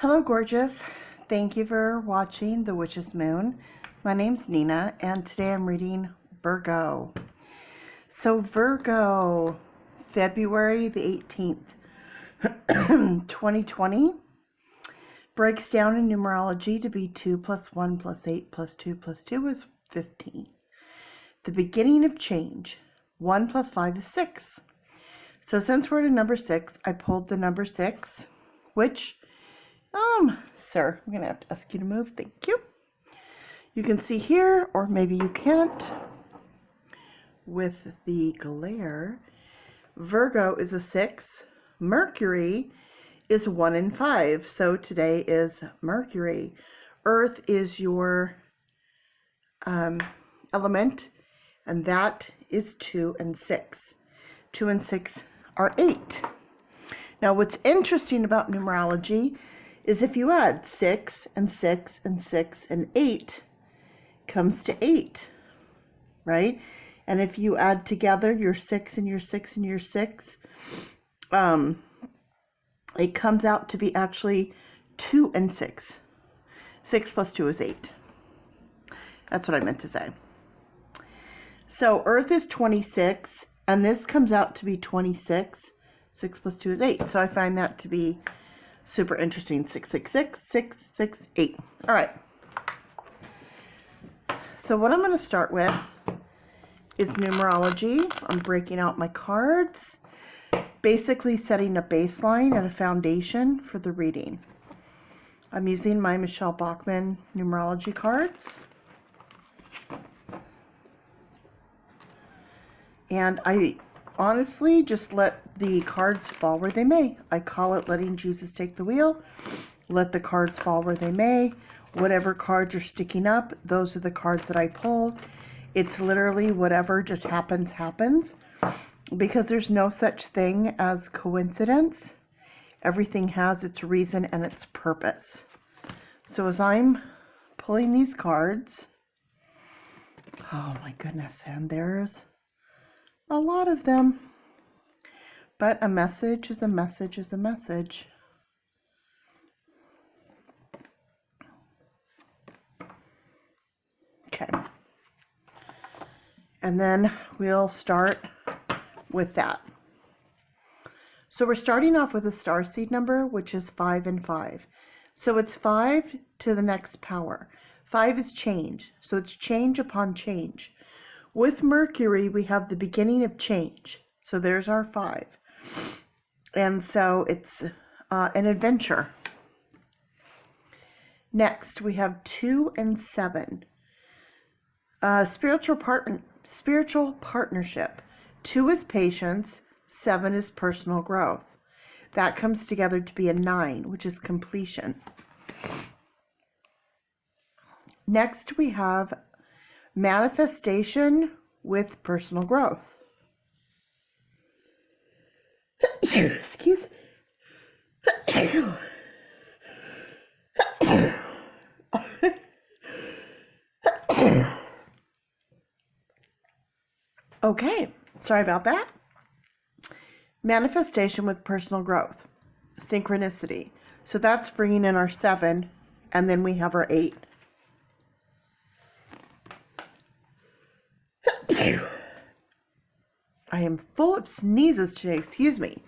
Hello, gorgeous. Thank you for watching The Witch's Moon. My name's Nina, and today I'm reading Virgo. So Virgo, February the 18th, 2020, breaks down in numerology to be 2 plus 1 plus 8 plus 2 plus 2 is 15. The beginning of change. 1 plus 5 is 6. So since we're at number 6, I pulled the number 6, which sir, I'm going to have to ask you to move. Thank you. You can see here, or maybe you can't, with the glare. Virgo is a 6. Mercury is 1 and 5. So today is Mercury. Earth is your element, and that is 2 and 6. 2 and 6 are 8. Now, what's interesting about numerology is if you add 6 and 6 and 6 and 8 comes to 8, right? And if you add together your 6 and your 6 and your 6, it comes out to be actually 2 and 6. 6 plus 2 is 8. That's what I meant to say. So Earth is 26, and this comes out to be 26. 6 plus 2 is 8. So I find that to be super interesting. 666, 668. All right. So what I'm going to start with is numerology. I'm breaking out my cards, basically setting a baseline and a foundation for the reading. I'm using my Michelle Bachman numerology cards. And I honestly just let the cards fall where they may. I call it letting Jesus take the wheel. Let the cards fall where they may. Whatever cards are sticking up, those are the cards that I pull. It's literally whatever just happens, happens. Because there's no such thing as coincidence. Everything has its reason and its purpose. So as I'm pulling these cards, oh my goodness, and there's a lot of them. But a message is a message is a message. Okay. And then we'll start with that. So we're starting off with a starseed number, which is 5 and 5. So it's 5 to the next power. 5 is change. So it's change upon change. With Mercury, we have the beginning of change. So there's our 5. And so it's an adventure. Next, we have 2 and 7. Spiritual partnership. 2 is patience. 7 is personal growth. That comes together to be a 9, which is completion. Next, we have manifestation with personal growth. Excuse me. Okay, sorry about that. Manifestation with personal growth. Synchronicity. So that's bringing in our 7, and then we have our 8. I am full of sneezes today, excuse me.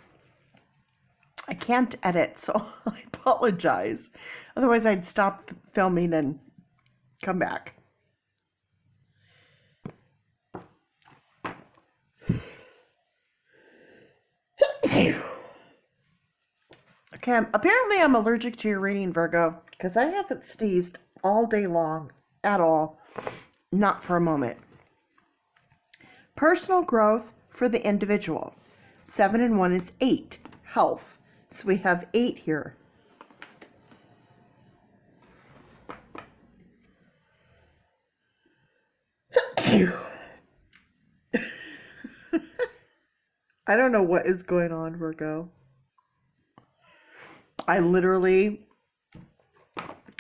I can't edit, so I apologize. Otherwise, I'd stop filming and come back. Okay, apparently I'm allergic to your reading, Virgo, because I haven't sneezed all day long at all. Not for a moment. Personal growth for the individual. 7 and 1 is 8. Health. So we have 8 here. I don't know what is going on, Virgo. I literally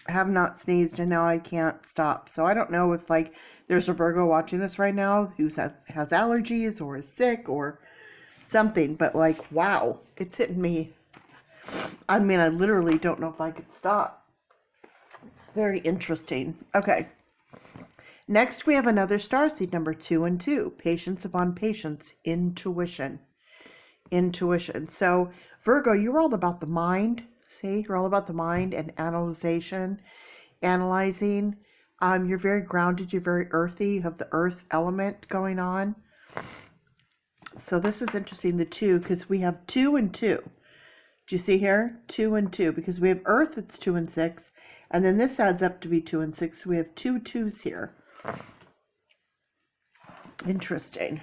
have not sneezed and now I can't stop. So I don't know if there's a Virgo watching this right now who has allergies or is sick or something, but wow, it's hitting me I mean, I literally don't know if I could stop. It's very interesting. Okay. Next, we have another starseed number 2 and 2. Patience upon patience. Intuition. Intuition. So, Virgo, you're all about the mind. See, you're all about the mind and analyzing. You're very grounded. You're very earthy. You have the earth element going on. So this is interesting, the 2, because we have 2 and 2. Do you see here? 2 and 2, because we have earth, it's 2 and 6. And then this adds up to be 2 and 6. So we have 2 2s here. Interesting.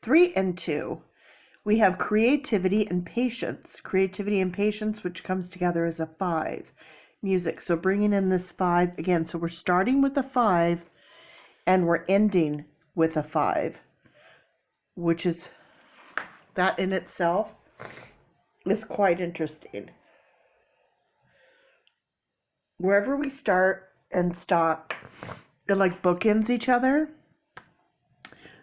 3 and 2. We have creativity and patience. Creativity and patience, which comes together as a 5. Music. So bringing in this 5 again. So we're starting with a 5 and we're ending with a 5, which is, that in itself is quite interesting. Wherever we start and stop, it like bookends each other.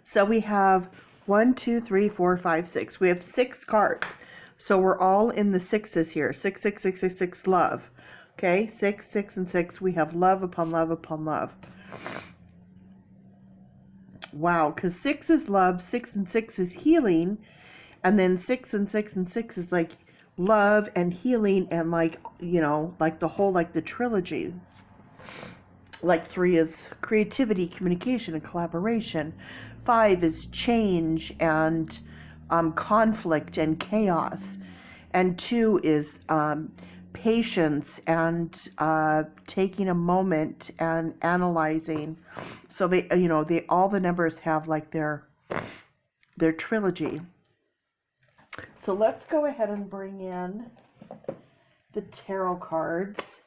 So we have 1, 2, 3, 4, 5, 6. We have 6 cards. So we're all in the 6s here. 6, 6, 6, 6, 6, love. Okay, 6, 6, and 6. We have love upon love upon love. Wow, because 6 is love, 6 and 6 is healing, and then 6 and 6 and 6 is like love and healing and like, you know, like the whole, like the trilogy. Like 3 is creativity, communication, and collaboration. 5 is change and conflict and chaos. And 2 is patience and taking a moment and analyzing. So they, you know, they, all the numbers have like their trilogy. So let's go ahead and bring in the tarot cards.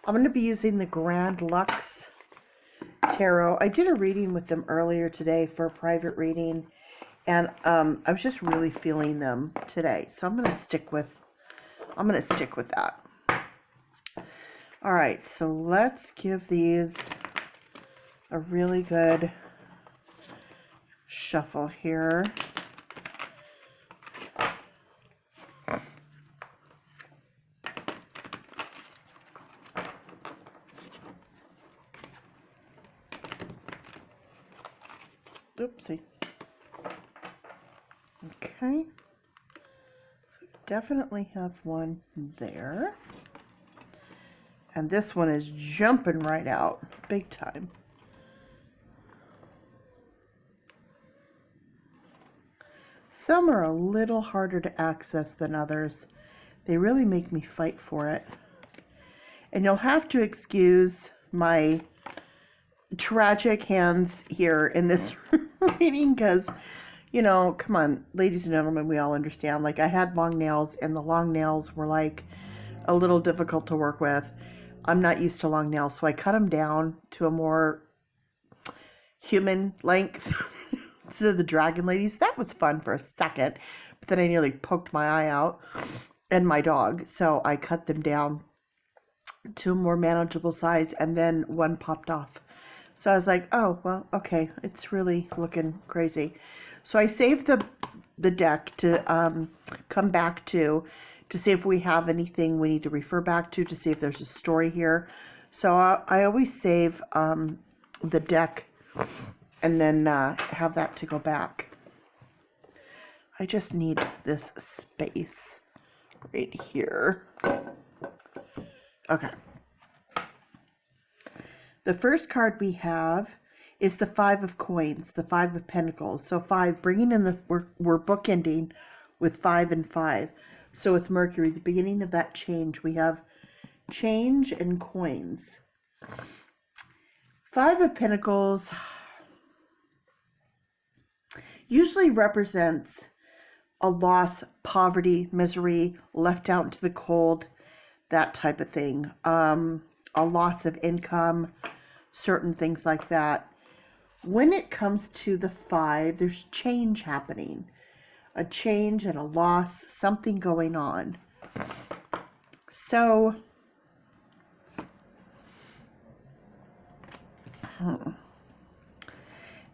I'm going to be using the Grand Lux Tarot. I did a reading with them earlier today for a private reading, and I was just really feeling them today. So I'm going to stick with that. All right, so let's give these a really good shuffle here. Oopsie. Okay. So we definitely have one there. And this one is jumping right out, big time. Some are a little harder to access than others. They really make me fight for it. And you'll have to excuse my tragic hands here in this reading because, you know, come on, ladies and gentlemen, we all understand. Like, I had long nails, and the long nails were like a little difficult to work with. I'm not used to long nails, so I cut them down to a more human length instead of the dragon ladies. That was fun for a second, but then I nearly poked my eye out and my dog, so I cut them down to a more manageable size, and then one popped off. So I was like, oh, well, okay, it's really looking crazy. So I saved the deck to come back to see if we have anything we need to refer back to see if there's a story here. So I always save the deck and then have that to go back. I just need this space right here. Okay. The first card we have is the 5 of coins, the 5 of pentacles. So 5, bringing in the, we're bookending with 5 and 5. So with Mercury, the beginning of that change, we have change and coins. 5 of Pentacles usually represents a loss, poverty, misery, left out into the cold, that type of thing. A loss of income, certain things like that. When it comes to the 5, there's change happening. A change and a loss, something going on. So,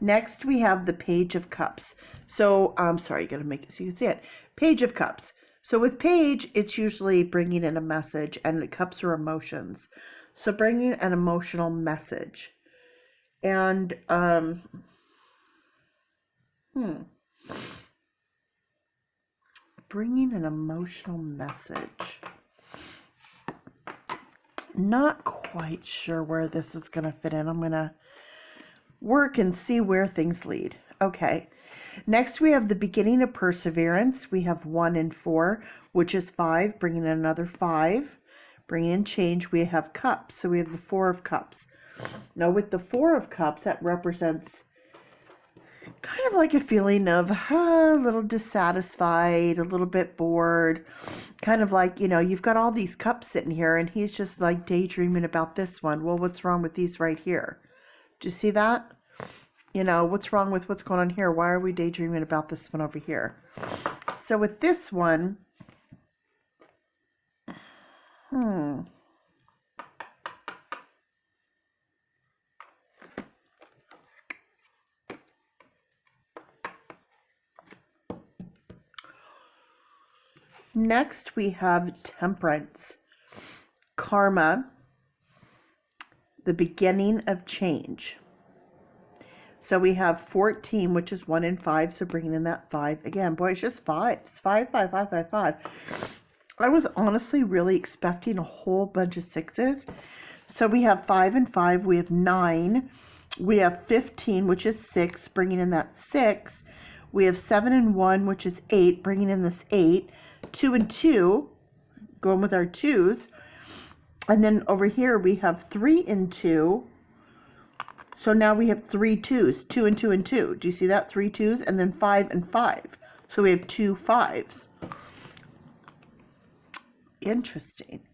next we have the Page of Cups. So, I'm sorry, you gotta make it so you can see it. Page of Cups. So with Page, it's usually bringing in a message, and the Cups are emotions. So bringing an emotional message. And, bringing an emotional message. Not quite sure where this is going to fit in. I'm going to work and see where things lead. Okay. Next, we have the beginning of perseverance. We have 1 and 4, which is 5, bringing in another 5. Bringing in change, we have cups. So we have the 4 of cups. Now, with the 4 of cups, that represents kind of like a feeling of a little dissatisfied, a little bit bored, kind of like, you've got all these cups sitting here and he's just like daydreaming about this one. Well, what's wrong with these right here? Do you see that? What's wrong with what's going on here? Why are we daydreaming about this one over here? So with this one, next we have temperance, karma, the beginning of change. So we have 14, which is 1 and 5. So bringing in that 5 again. Boy, it's just 5. It's 5, 5, 5, 5, 5. I was honestly really expecting a whole bunch of 6s. So we have 5 and 5. We have 9. We have 15, which is 6, bringing in that 6. We have 7 and 1, which is 8, bringing in this 8. 2 and 2, going with our 2s. And then over here we have 3 and 2. So now we have 3 2s, 2 and 2 and 2. Do you see that? 3 2s, and then 5 and 5. So we have 2 5s. Interesting.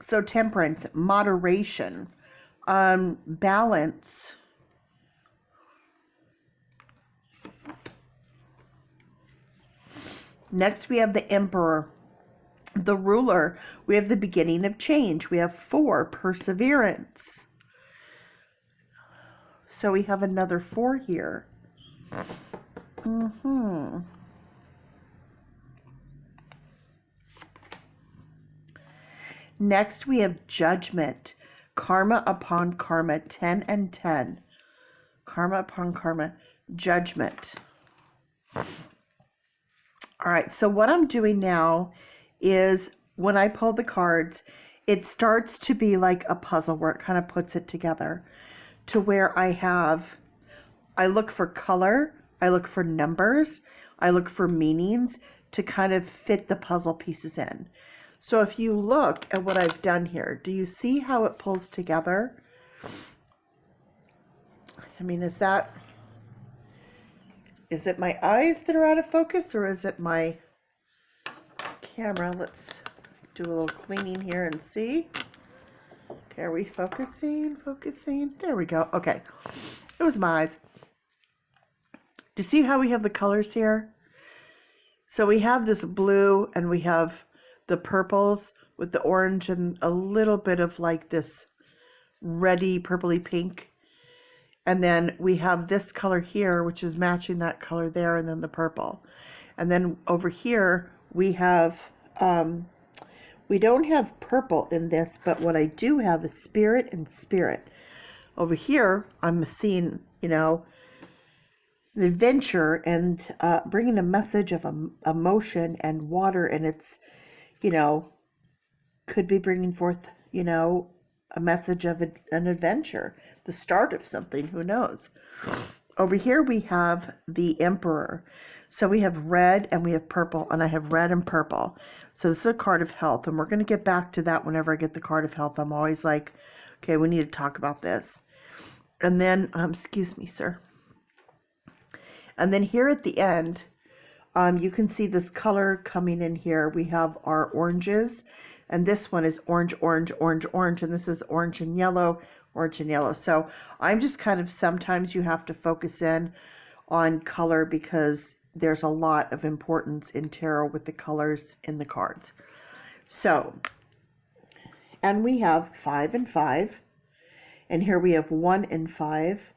So temperance, moderation, balance. Next we have the Emperor, the ruler. We have the beginning of change. We have 4, perseverance. So we have another 4 here. Next, we have judgment, karma upon karma, 10 and 10. Karma upon karma, judgment. All right, so what I'm doing now is when I pull the cards, it starts to be like a puzzle where it kind of puts it together, to where I look for color, I look for numbers, I look for meanings to kind of fit the puzzle pieces in. So if you look at what I've done here, do you see how it pulls together? I mean, is it my eyes that are out of focus, or is it my camera? Let's do a little cleaning here and see. Okay, are we focusing? There we go. Okay, it was my eyes. Do you see how we have the colors here? So we have this blue and we have the purples with the orange and a little bit of like this reddy, purpley pink. And then we have this color here, which is matching that color there, and then the purple. And then over here, we have, we don't have purple in this, but what I do have is spirit and spirit. Over here, I'm seeing, an adventure and bringing a message of emotion and water, and it's, could be bringing forth, a message of an adventure, the start of something, who knows. Over here we have the Emperor. So we have red and we have purple, and I have red and purple. So this is a card of health, and we're going to get back to that whenever I get the card of health. I'm always like, okay, we need to talk about this. And then, excuse me, sir. And then here at the end, you can see this color coming in here. We have our oranges, and this one is orange, orange, orange, orange, and this is orange and yellow, orange and yellow. So I'm just kind of, sometimes you have to focus in on color because there's a lot of importance in tarot with the colors in the cards. So, and we have 5 and 5, and here we have 1 and 5,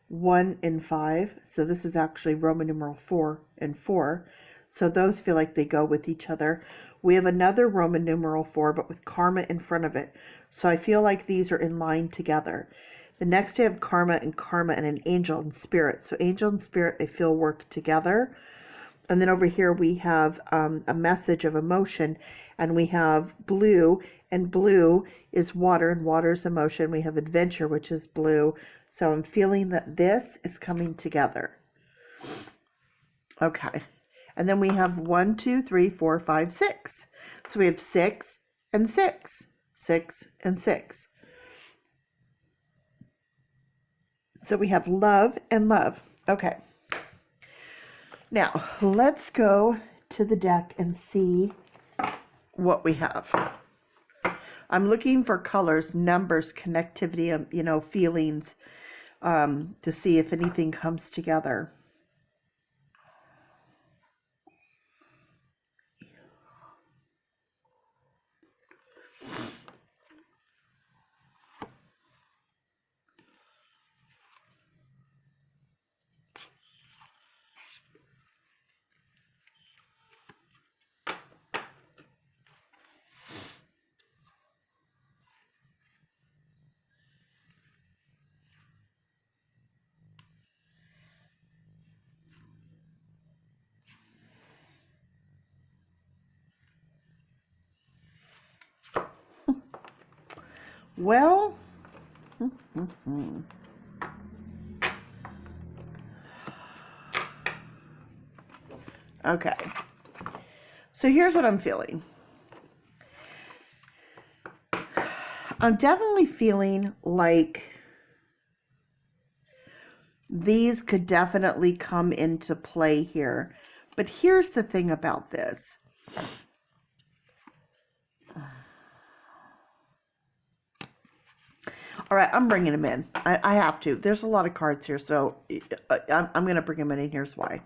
1 and 5. So this is actually Roman numeral 4 and 4. So those feel like they go with each other. We have another Roman numeral 4, but with karma in front of it. So I feel like these are in line together. The next I have karma and an angel and spirit. So angel and spirit, I feel work together. And then over here we have a message of emotion, and we have blue, and blue is water, and water is emotion. We have adventure, which is blue. So I'm feeling that this is coming together. Okay. And then we have 1, 2, 3, 4, 5, 6. So we have 6 and 6, 6 and 6. So we have love and love. Okay. Now, let's go to the deck and see what we have. I'm looking for colors, numbers, connectivity, feelings, to see if anything comes together. Well, okay. So here's what I'm feeling. I'm definitely feeling like these could definitely come into play here. But here's the thing about this. All right, I'm bringing them in. I have to. There's a lot of cards here, so I'm going to bring them in, and here's why.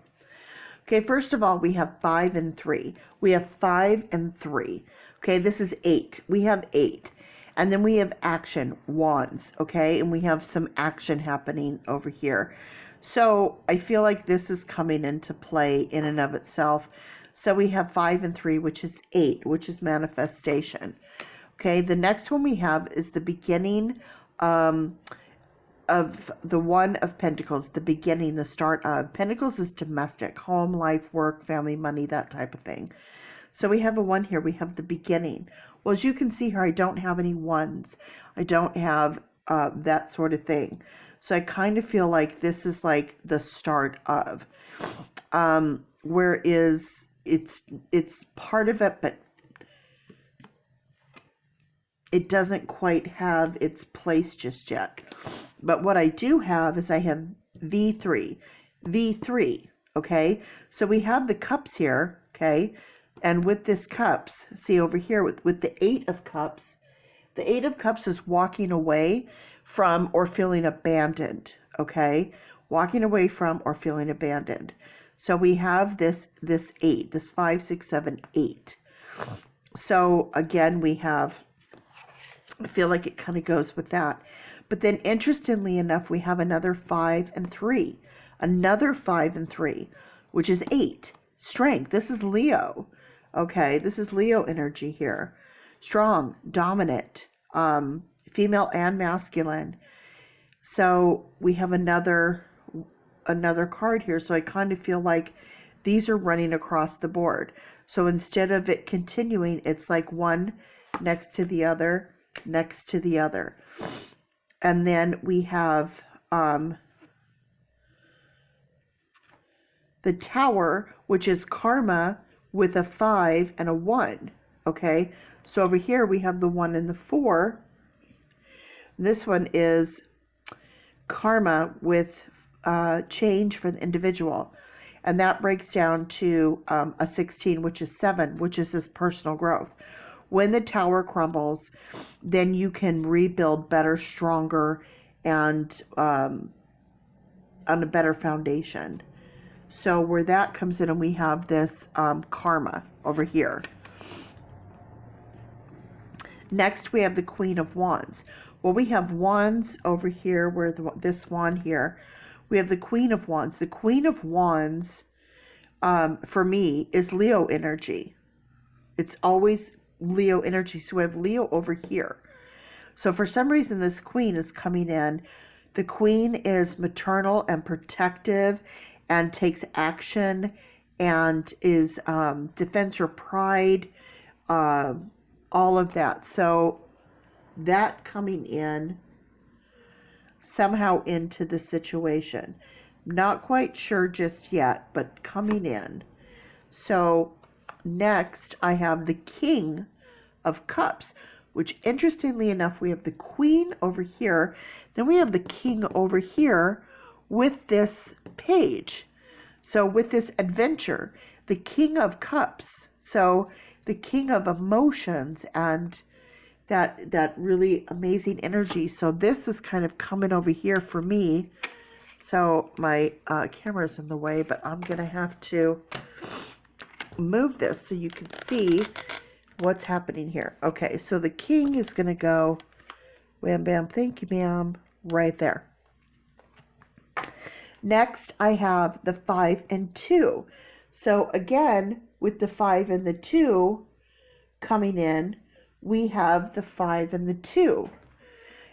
Okay, first of all, we have 5 and 3. We have 5 and 3. Okay, this is 8. We have 8. And then we have action, wands, okay? And we have some action happening over here. So I feel like this is coming into play in and of itself. So we have 5 and 3, which is 8, which is manifestation. Okay, the next one we have is the beginning of the One of Pentacles, the beginning, the start of. Pentacles is domestic, home, life, work, family, money, that type of thing. So we have a 1 here. We have the beginning. Well, as you can see here, I don't have any 1s. I don't have that sort of thing. So I kind of feel like this is like the start of. Whereas it's part of it, but it doesn't quite have its place just yet. But what I do have is I have V3. V3, okay? So we have the cups here, okay? And with this cups, see over here with the 8 of cups, the 8 of cups is walking away from or feeling abandoned, okay? Walking away from or feeling abandoned. So we have this 8, this 5, 6, 7, 8. So again, we have, I feel like it kind of goes with that. But then interestingly enough, we have another 5 and 3. Another 5 and 3, which is 8. Strength. This is Leo. Okay, this is Leo energy here. Strong, dominant, female and masculine. So we have another card here. So I kind of feel like these are running across the board. So instead of it continuing, it's like one next to the other, next to the other. And then we have the Tower, which is karma with a 5 and a 1. Okay, so over here we have the 1 and the 4. This one is karma with change for the individual. And that breaks down to a 16, which is 7, which is this personal growth. When the tower crumbles, then you can rebuild better, stronger, and on a better foundation. So where that comes in, and we have this karma over here. Next, we have the Queen of Wands. Well, we have wands over here, where this wand here. We have the Queen of Wands. The Queen of Wands for me, is Leo energy. It's always Leo energy. So we have Leo over here. So for some reason, this queen is coming in. The queen is maternal and protective and takes action and is defends her pride, all of that. So that coming in somehow into the situation. Not quite sure just yet, but coming in. So next I have the King of Cups, which interestingly enough, we have the Queen over here. Then we have the King over here with this page. So with this adventure, the King of Cups. So the King of emotions and that really amazing energy. So this is kind of coming over here for me. So my camera's in the way, but I'm going to have to move this so you can see what's happening here. Okay, so the king is going to go, wham, bam, thank you, ma'am, right there. Next, I have the 5 and 2. So again, with the 5 and the 2 coming in, we have the 5 and the 2.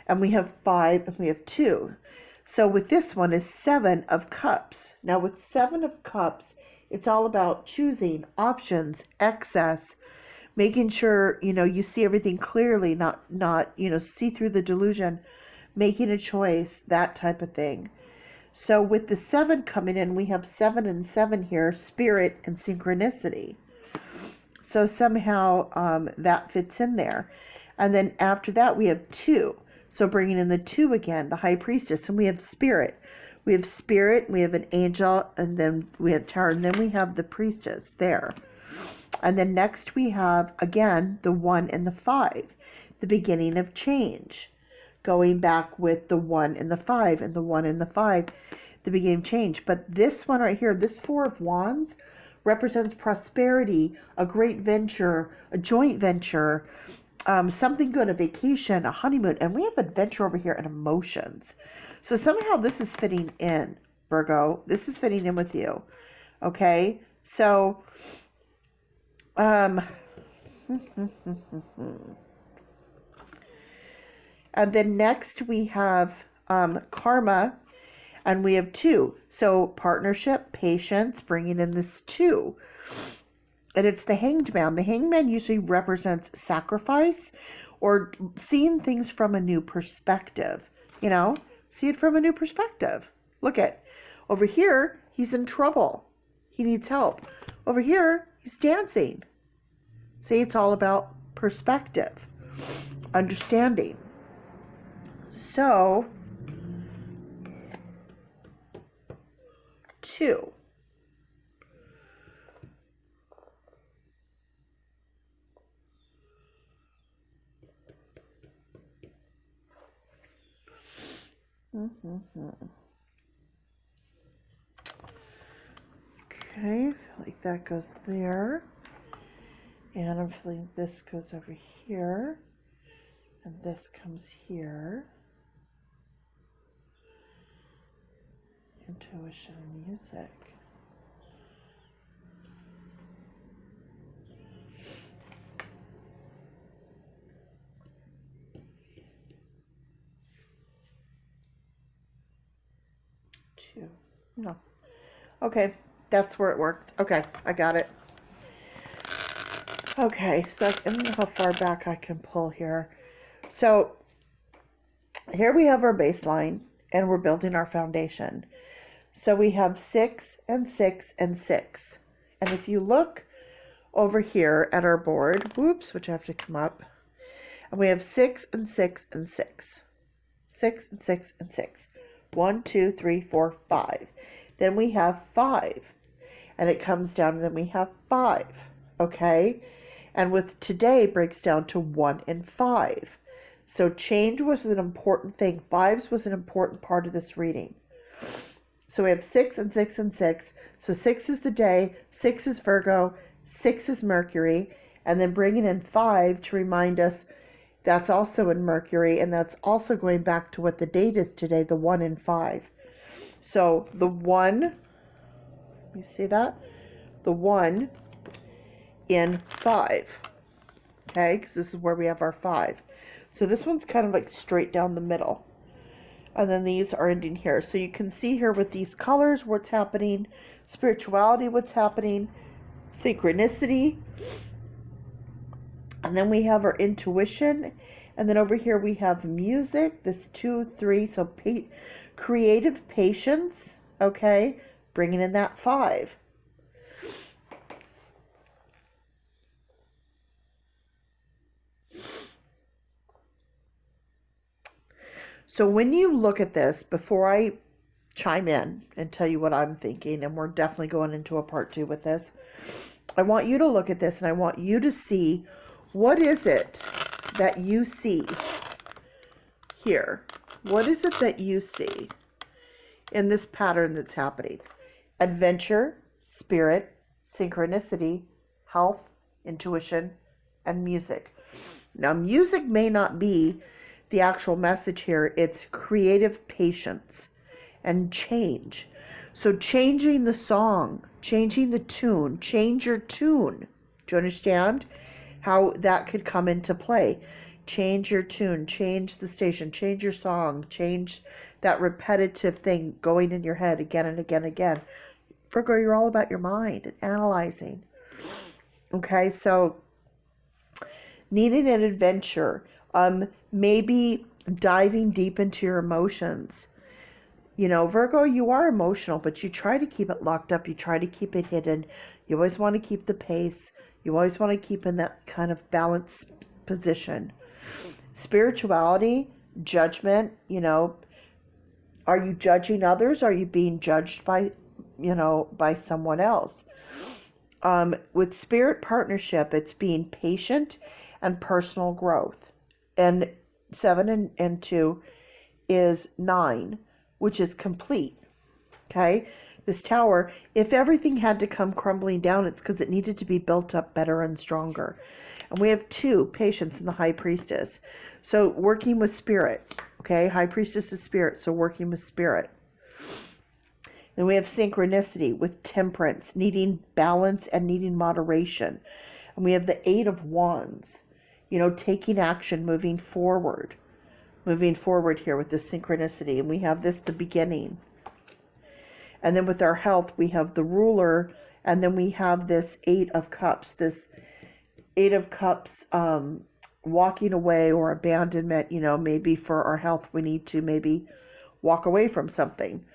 And we have 5 and we have 2. So with this one is 7 of Cups. Now with 7 of Cups, it's all about choosing options, excess, making sure, you see everything clearly, not, see through the delusion, making a choice, that type of thing. So with the 7 coming in, we have 7 and 7 here, spirit and synchronicity. So somehow that fits in there. And then after that, we have 2. So bringing in the 2 again, the high priestess, and we have spirit. We have spirit, we have an angel, and then we have tower, and then we have the priestess there. And then next we have, again, the 1 and the 5, the beginning of change. Going back with the 1 and the 5, and the 1 and the 5, the beginning of change. But this one right here, this 4 of Wands, represents prosperity, a great venture, a joint venture, something good, a vacation, a honeymoon. And we have adventure over here and emotions. So somehow this is fitting in, Virgo. This is fitting in with you. Okay? So, and then next we have karma, and we have 2. So partnership, patience, bringing in this 2. And it's the Hanged Man. The Hanged Man usually represents sacrifice or seeing things from a new perspective. See it from a new perspective. Look at over here, he's in trouble. He needs help. Over here, he's dancing. See, it's all about perspective, understanding. So, 2. Okay, like that goes there. And I'm feeling this goes over here. And this comes here. Intuition music. No. Okay, that's where it works. Okay, I got it. Okay, so I don't know how far back I can pull here. So here we have our baseline, and we're building our foundation. So we have 6 and 6 and 6. And if you look over here at our board, which I have to come up, and we have 6 and 6 and 6. 6 and 6 and 6. 1, 2, 3, 4, 5. Then we have 5. And it comes down, and then we have 5. Okay? And with today breaks down to 1 and 5. So change was an important thing. 5s was an important part of this reading. So we have 6 and 6 and 6. So 6 is the day, 6 is Virgo, 6 is Mercury, and then bringing in 5 to remind us that's also in Mercury, and that's also going back to what the date is today, the 1 and 5. So the 1, let me see that. the 1 in 5. Okay, because this is where we have our 5. So this one's kind of like straight down the middle. And then these are ending here. So you can see here with these colors what's happening, spirituality, what's happening, synchronicity. And then we have our intuition. And then over here we have music, this 2, 3. So creative patience, okay, bringing in that 5. So when you look at this, before I chime in and tell you what I'm thinking, and we're definitely going into a part 2 with this, I want you to look at this and I want you to see, what is it that you see here? What is it that you see in this pattern that's happening? Adventure, spirit, synchronicity, health, intuition, and music. Now, music may not be the actual message here. It's creative patience and change. So changing the song, changing the tune, change your tune. Do you understand how that could come into play? Change your tune, change the station, change your song, change that repetitive thing going in your head again and again and again. Virgo, you're all about your mind and analyzing. Okay, so needing an adventure, maybe diving deep into your emotions. You know, Virgo, you are emotional, but you try to keep it locked up. You try to keep it hidden. You always want to keep the pace. You always want to keep in that kind of balanced position. Spirituality, judgment, you know, are you judging others? Are you being judged by, by someone else? With spirit partnership, it's being patient and personal growth. And 7 and 2 is 9, which is complete. Okay, this tower, if everything had to come crumbling down, it's because it needed to be built up better and stronger. And we have 2, patience and the high priestess. So working with spirit. Okay, high priestess is spirit, so working with spirit. Then we have synchronicity with temperance, needing balance and needing moderation. And we have the 8 of wands, taking action, moving forward here with this synchronicity. And we have this, the beginning. And then with our health, we have the ruler, and then we have this 8 of cups, walking away or abandonment. Maybe for our health, we need to maybe walk away from something.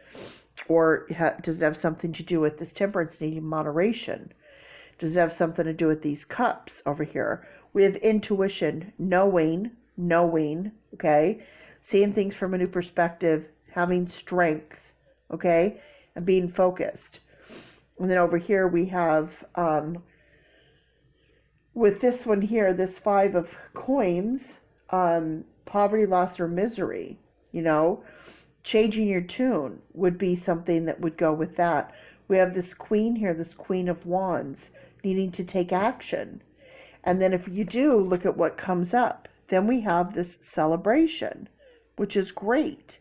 Or does it have something to do with this temperance, needing moderation? Does it have something to do with these cups over here? We have intuition, knowing, okay? Seeing things from a new perspective, having strength, okay? And being focused. And then over here we have, with this one here, this 5 of coins, poverty, loss, or misery, changing your tune would be something that would go with that. We have this queen here, this queen of wands, needing to take action. And then if you do, look at what comes up. Then we have this celebration, which is great.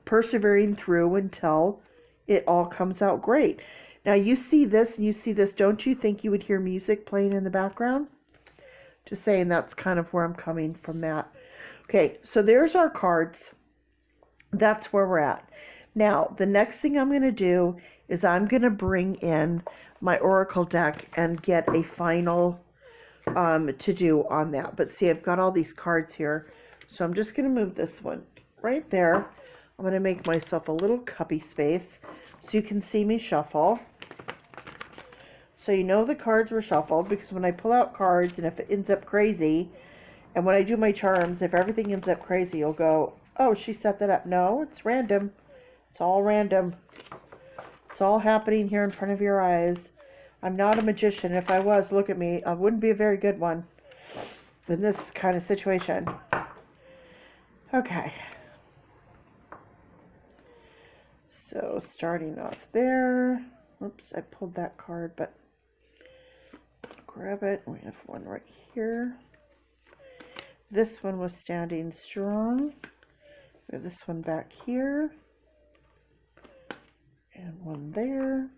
Persevering through until it all comes out great. Now you see this and you see this. Don't you think you would hear music playing in the background? Just saying, that's kind of where I'm coming from that. Okay, so there's our cards. That's where we're at. Now, the next thing I'm going to do is I'm going to bring in my oracle deck and get a final to do on that. But see, I've got all these cards here. So I'm just going to move this one right there. I'm going to make myself a little cubby space so you can see me shuffle. So you know the cards were shuffled, because when I pull out cards and if it ends up crazy, and when I do my charms, if everything ends up crazy, you'll go, oh, she set that up. No, it's random. It's all random. It's all happening here in front of your eyes. I'm not a magician. If I was, look at me. I wouldn't be a very good one in this kind of situation. Okay. So starting off there. Oops, I pulled that card, but grab it. We have one right here. This one was standing strong. We have this one back here. And one there.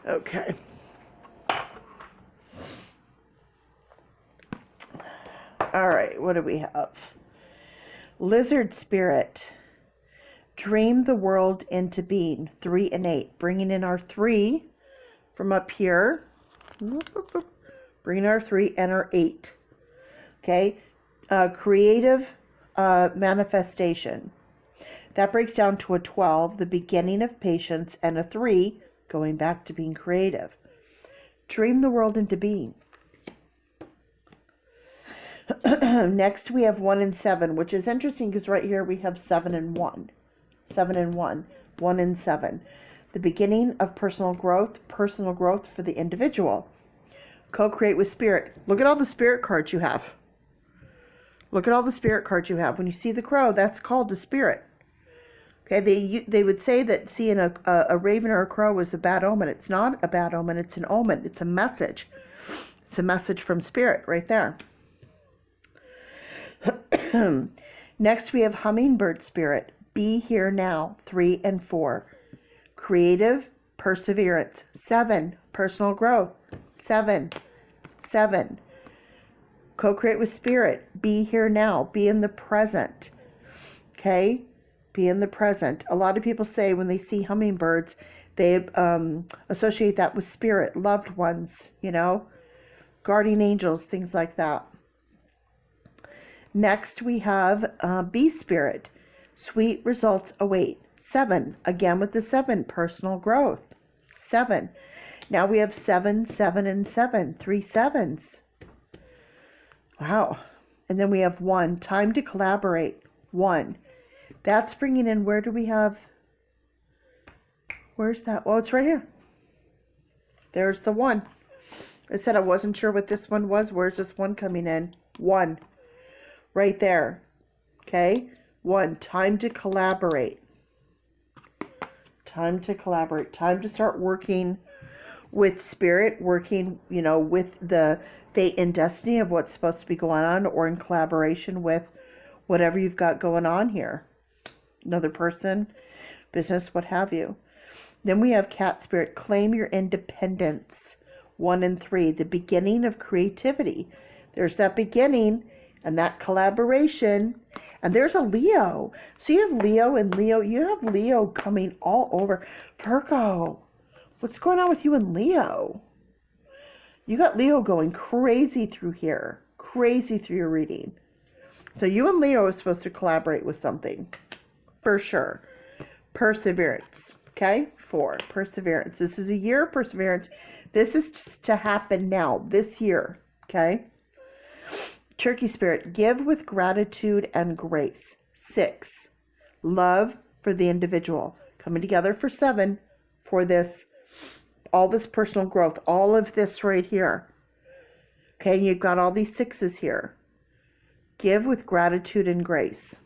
Okay. All right, what do we have? Lizard spirit. Dream the world into being. 3 and 8. Bringing in our 3 from up here. Bringing our 3 and our 8. Okay. Creative manifestation. That breaks down to a 12, the beginning of patience, and a 3, going back to being creative. Dream the world into being. Next, we have 1 and 7, which is interesting because right here we have 7 and 1. 7 and 1. 1 and 7. The beginning of personal growth for the individual. Co-create with spirit. Look at all the spirit cards you have. Look at all the spirit cards you have. When you see the crow, that's called the spirit. Okay, they would say that seeing a raven or a crow is a bad omen. It's not a bad omen. It's an omen. It's a message. It's a message from spirit right there. Next, we have hummingbird spirit. Be here now. 3 and 4. Creative perseverance. 7. Personal growth. 7. 7. Co-create with spirit. Be here now. Be in the present. Okay? Be in the present. A lot of people say when they see hummingbirds, they associate that with spirit, loved ones, guardian angels, things like that. Next, we have bee spirit. Sweet results await. 7. Again with the 7. Personal growth. 7. Now we have 7, 7, and 7. 3 sevens. Wow. And then we have 1. Time to collaborate. 1. That's bringing in, where do we have? Where's that? Oh, it's right here. There's the 1. I said I wasn't sure what this one was. Where's this 1 coming in? 1. Right there. Okay. 1. Time to collaborate. Time to collaborate. Time to start working with spirit, working, with the fate and destiny of what's supposed to be going on, or in collaboration with whatever you've got going on here. Another person, business, what have you. Then we have cat spirit. Claim your independence. 1 and 3. The beginning of creativity. There's that beginning and that collaboration. And there's a Leo. So you have Leo and Leo. You have Leo coming all over. Virgo. What's going on with you and Leo? You got Leo going crazy through here. Crazy through your reading. So you and Leo are supposed to collaborate with something. For sure. Perseverance. Okay? 4. Perseverance. This is a year of perseverance. This is just to happen now. This year. Okay? Turkey spirit. Give with gratitude and grace. 6. Love for the individual. Coming together for 7 for this. All this personal growth. All of this right here. Okay? You've got all these 6s here. Give with gratitude and grace.